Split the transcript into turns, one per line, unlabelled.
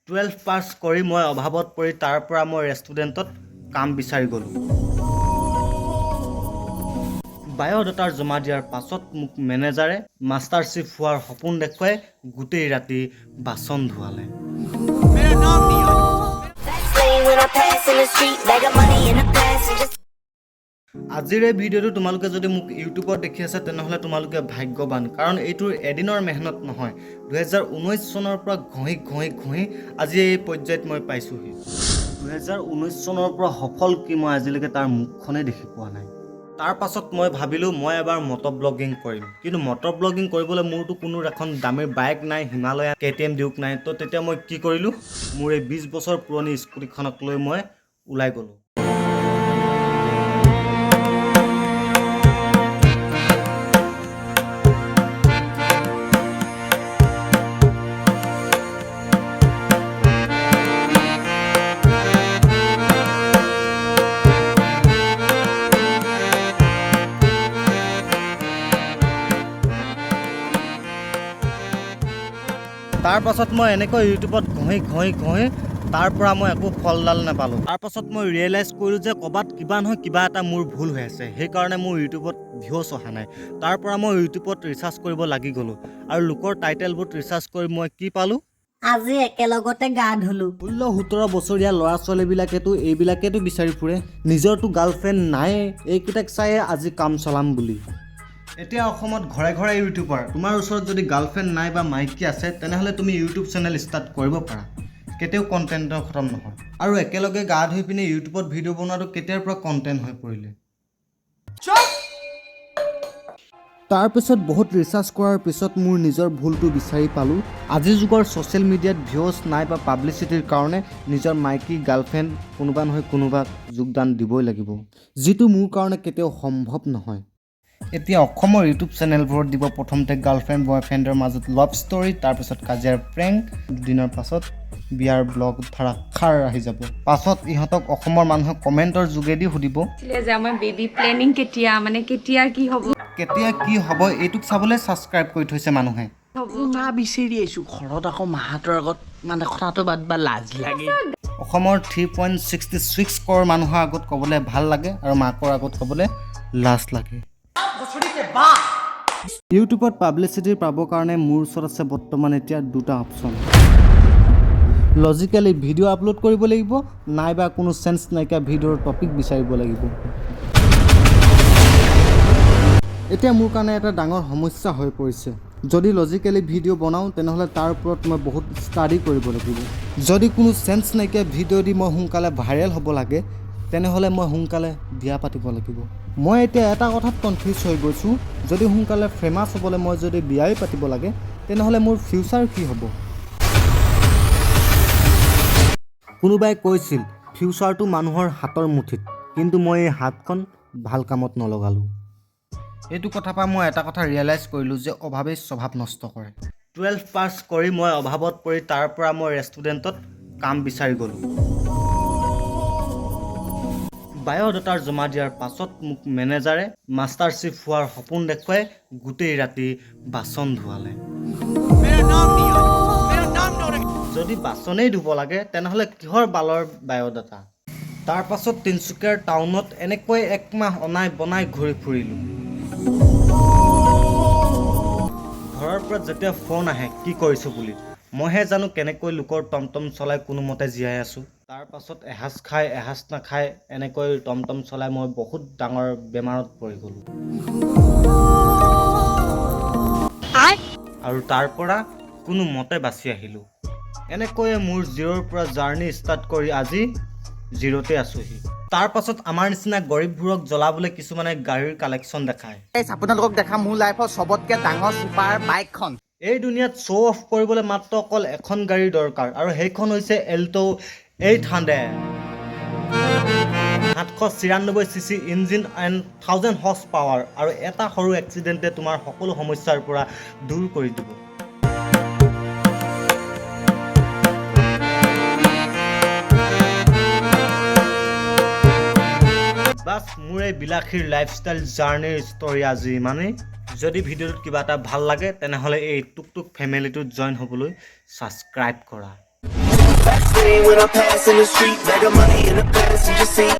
12 পাছ কৰি মই অভাৱত পৰি তাৰ পৰা মই ৰেষ্টুৰেণ্টত কাম বিচাৰি গ'লোঁ। বায়'ডাটাৰ জমা দিয়াৰ পাছত মোক মেনেজাৰে মাষ্টাৰ চেফ হোৱাৰ সপোন দেখুৱাই গোটেই ৰাতি বাচন ধুৱালে। আজিৰ এই ভিডিঅ'টো তোমালোকে যদি মোক ইউটিউবত দেখি আছে তেনেহ'লে তোমালোকে ভাগ্যৱান, কাৰণ এইটোৰ এদিনৰ মেহনত নহয়। 2019 চনৰ পৰা ঘঁহি আজি এই পৰ্যায়ত মই পাইছোঁহি। 2019 চনৰ পৰা সফল কি মই আজিলৈকে তাৰ মুখখনেই দেখি পোৱা নাই। তাৰ পাছত মই ভাবিলোঁ মই এবাৰ মটৰ ব্লগিং কৰিম, কিন্তু মটৰ ব্লগিং কৰিবলৈ মোৰতো কোনো এখন দামী বাইক নাই, হিমালয়া KTM ডিউক নাই। তো তেতিয়া মই কি কৰিলোঁ, মোৰ এই 20 বছৰ পুৰণি স্কুটিখনক লৈ মই ওলাই গ'লোঁ। তাৰ পাছত মই এনেকৈ ইউটিউবত ঘঁহি তাৰ পৰা মই একো ফলডাল নাপালোঁ। তাৰ পাছত মই ৰিয়েলাইজ কৰিলোঁ যে ক'ৰবাত কিবা নহয় কিবা এটা মোৰ ভুল হৈ আছে, সেইকাৰণে মোৰ ইউটিউবত ভিউজ অহা নাই। তাৰ পৰা মই ইউটিউবত ৰিচাৰ্জ কৰিব লাগি গ'লোঁ, আৰু লোকৰ টাইটেলবোৰ ৰিচাৰ্জ কৰি মই কি পালোঁ,
আজি একেলগতে গা ধুলোঁ।
16-17 বছৰীয়া ল'ৰা ছোৱালীবিলাকেতো এইবিলাকেতো বিচাৰি ফুৰে, নিজৰতো গাৰ্লফ্ৰেণ্ড নাই, এইকেইটাক চায়ে আজি কাম চলাম বুলি। এতিয়া অসমত ঘৰে ঘৰে ইউটিউবাৰ। তোমাৰ ওচৰত যদি গাৰ্লফ্ৰেণ্ড নাই বা মাইকী আছে তেনেহ'লে তুমি ইউটিউব চেনেল ষ্টাৰ্ট কৰিব পাৰা, কেতিয়াও কণ্টেণ্টৰ খতম নহয়। আৰু একেলগে গা ধুই পিনে ইউটিউবত ভিডিঅ' বনোৱাটো কেতিয়াৰ পৰা কণ্টেণ্ট হৈ পৰিলে। তাৰপিছত বহুত ৰিচাৰ্চ কৰাৰ পিছত মোৰ নিজৰ ভুলটো বিচাৰি পালোঁ। আজিৰ যুগৰ ছ'চিয়েল মিডিয়াত ভিউজ নাই বা পাব্লিচিটিৰ কাৰণে নিজৰ মাইকী গাৰ্লফ্ৰেণ্ড কোনোবা নহয় কোনোবাক যোগদান দিবই লাগিব, যিটো মোৰ কাৰণে কেতিয়াও সম্ভৱ নহয়। এতিয়া অসমৰ ইউটিউব চেনেলবোৰত দিব প্ৰথমতে গাৰ্লফ্ৰেণ্ড বয়ফ্ৰেণ্ডৰ মাজত লাভ ষ্টৰী, তাৰপিছত কাজিয়াৰ প্ৰেংক, দুদিনৰ পাছত বিয়াৰ ব্লগ ধাৰাসাৰ আহি যাব। পাছত ইহঁতক অসমৰ মানুহে কমেণ্টৰ যোগেদি সুধিব
যে আমাৰ বেবী প্লেনিং কেতিয়া, মানে কেতিয়া কি হ'ব
এইটোক চাবলৈ ছাবস্ক্ৰাইব কৰি থৈছে মানুহে।
মা বিচাৰি আহিছোঁ ঘৰত, আকৌ মাহঁতৰ আগত মানে কথাটো বাদবা লাজ লাগে।
অসমৰ 3.66 ক'ৰ মানুহৰ আগত ক'বলৈ ভাল লাগে আৰু মাকৰ আগত ক'বলৈ লাজ লাগে। ইউটিউবত পাব্লিচিটি পাবৰ কাৰণে মোৰ ওচৰত আছে বৰ্তমান এতিয়া দুটা অপশ্যন। লজিকেলি ভিডিঅ' আপলোড কৰিব লাগিব, নাইবা কোনো চেঞ্চ নাইকিয়া ভিডিঅ'ৰ টপিক বিচাৰিব লাগিব। এতিয়া মোৰ কাৰণে এটা ডাঙৰ সমস্যা হৈ পৰিছে। যদি লজিকেলি ভিডিঅ' বনাওঁ তেনেহ'লে তাৰ ওপৰত মই বহুত ষ্টাডি কৰিব লাগিব। যদি কোনো চেঞ্চ নাইকিয়া ভিডিঅ' দি মই সোনকালে ভাইৰেল হ'ব লাগে তেনেহ'লে মই সোনকালে বিয়া পাতিব লাগিব। মই এতিয়া এটা কথাত কনফিউজ হৈ গৈছোঁ, যদি সোনকালে ফেমাছ হ'বলৈ মই যদি বিয়াই পাতিব লাগে তেনেহ'লে মোৰ ফিউচাৰ কি হ'ব? কোনোবাই কৈছিল ফিউচাৰটো মানুহৰ হাতৰ মুঠিত, কিন্তু মই এই হাতখন ভাল কামত নলগালোঁ। এইটো কথাৰ পৰা মই এটা কথা ৰিয়েলাইজ কৰিলোঁ যে অভাৱেই স্বভাৱ নষ্ট কৰে। 12 পাছ কৰি মই অভাৱত পৰি তাৰ পৰা মই ৰেষ্টুৰেণ্টত কাম বিচাৰি গ'লোঁ। বায়'ডাটাৰ জমা দিয়াৰ পাছত মোক মেনেজাৰে মাষ্টাৰ চেফ হোৱাৰ সপোন দেখুৱাই গোটেই ৰাতি বাচন ধুৱালে। যদি বাচনেই ধুব লাগে তেনেহ'লে কিহৰ বালৰ বায়'ডাটা? তাৰ পাছত তিনিচুকীয়াৰ টাউনত এনেকৈ একমাহ অনাই বনাই ঘূৰি ফুৰিলোঁ। ঘৰৰ পৰা যেতিয়া ফোন আহে কি কৰিছোঁ বুলি, মইহে জানো কেনেকৈ লোকৰ টমটম চলাই কোনোমতে জীয়াই আছোঁ। তাৰ পাছত এসাঁজ খাই এসাঁজ নাখাই এনেকৈ টমটম চলাই মই বহুত ডাঙৰ বেমাৰত পৰি গ'লোঁ। আৰু তাৰ পৰা কোনোমতে বাচি আহিলোঁ। এনেকৈয়ে মোৰ জিৰ'ৰ পৰা জাৰ্ণি ষ্টাৰ্ট কৰি আজি জিৰ'তে আছোঁহি। তাৰ পাছত আমাৰ নিচিনা গৰীববোৰক জ্বলাবলৈ কিছুমানে গাড়ীৰ কালেকশ্যন দেখায়।
আপোনালোকক দেখা মোৰ লাইফৰ চবতকৈ ডাঙৰ ছুপাৰ বাইকখন।
এই দুনিয়াত শ্ব' অফ কৰিবলৈ মাত্ৰ অকল এখন গাড়ীৰ দৰকাৰ, আৰু সেইখন হৈছে Alto 800। 794 cc engine and 1000 horse power, আৰু এটা সৰু এক্সিডেণ্টে তোমাৰ সকলো সমস্যাৰ পৰা দূৰ কৰি দিব। বাছ মোৰ এই বিলাসীৰ লাইফষ্টাইল জাৰ্ণিৰ ষ্টৰী আজি ইমানেই। যদি ভিডিঅ'টোত কিবা এটা ভাল লাগে তেনেহ'লে এই টুক টুক ফেমিলিটোত জইন হ'বলৈ ছাবস্ক্ৰাইব কৰা।
screen when I pass in the street. Bag of money in the passenger seat.